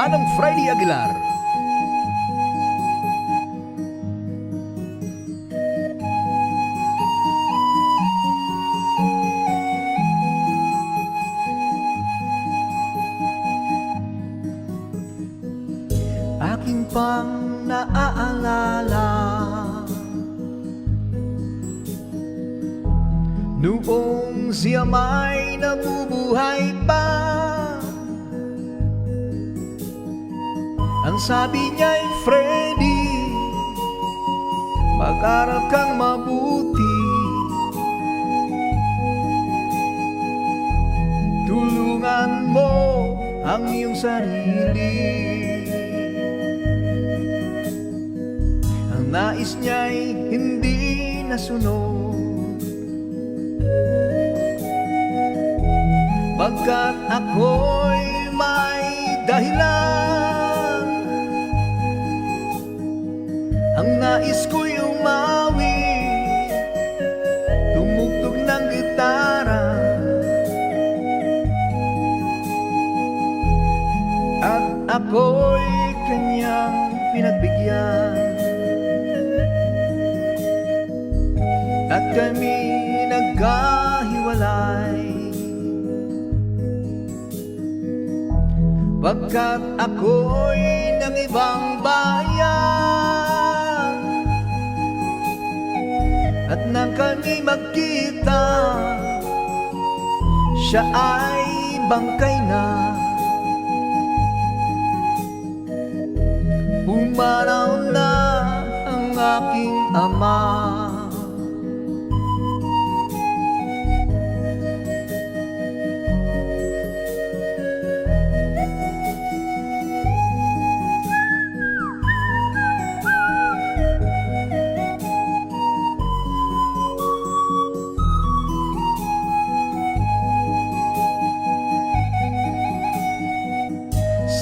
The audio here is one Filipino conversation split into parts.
Manong Freddy Aguilar. Aking pang naaalala noong siya may nabubuhay pa. Ang sabi niya'y, Freddy, mag-aral kang mabuti, tulungan mo ang iyong sarili. Ang nais niya'y hindi nasunod, pagkat ako'y may dahilan. Ang nais ko'y umawi, tumugtog ng gitara, at ako'y kanyang pinagbigyan. At kami nagkahiwalay, pagkat ako'y ng ibang bayan. At nang kami magkita, siya ay bangkay na. Pumanaw na ang aking ama.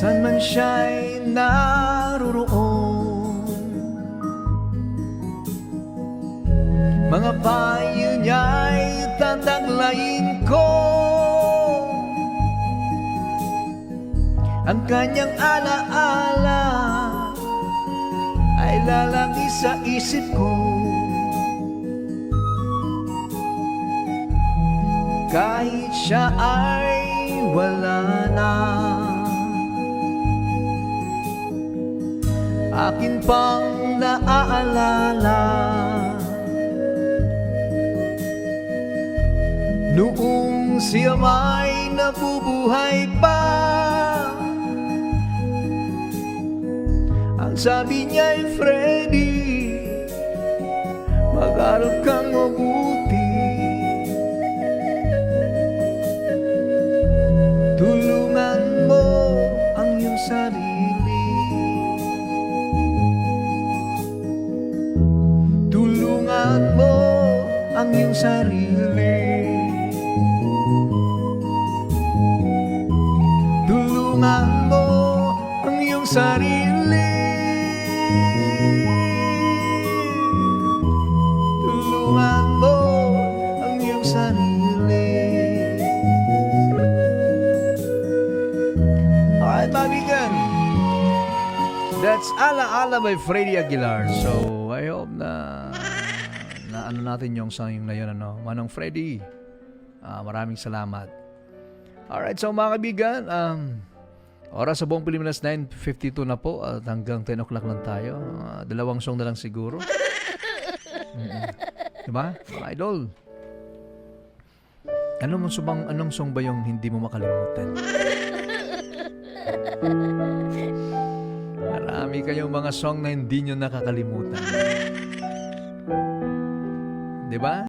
San man siya'y naroon, mga payo niya'y tataglayin ko. Ang kanyang alaala ay lalaki sa isip ko, kahit siya ay wala na. Akin pang naaalala noong siya may nabubuhay pa. Ang sabi niya'y, Freddy, mag-aral kang mabuti, tulungan mo ang iyong sarili. Tulungan mo ang iyong sarili. Tulungan mo ang iyong sarili. Tulungan mo ang iyong sarili. Alright, mabigan. That's Ala Ala by Freddy Aguilar. So, I hope na ano natin yung song na yun, ano. Manong Freddy, maraming salamat. Alright, so mga kaibigan, oras sa buong Pilipinas, 9:52 na po, at hanggang 10 o'clock lang tayo. Dalawang song na lang siguro. Diba, mga idol? Anong song ba yung hindi mo makalimutan? Marami kayong mga song na hindi nyo nakakalimutan. Diba?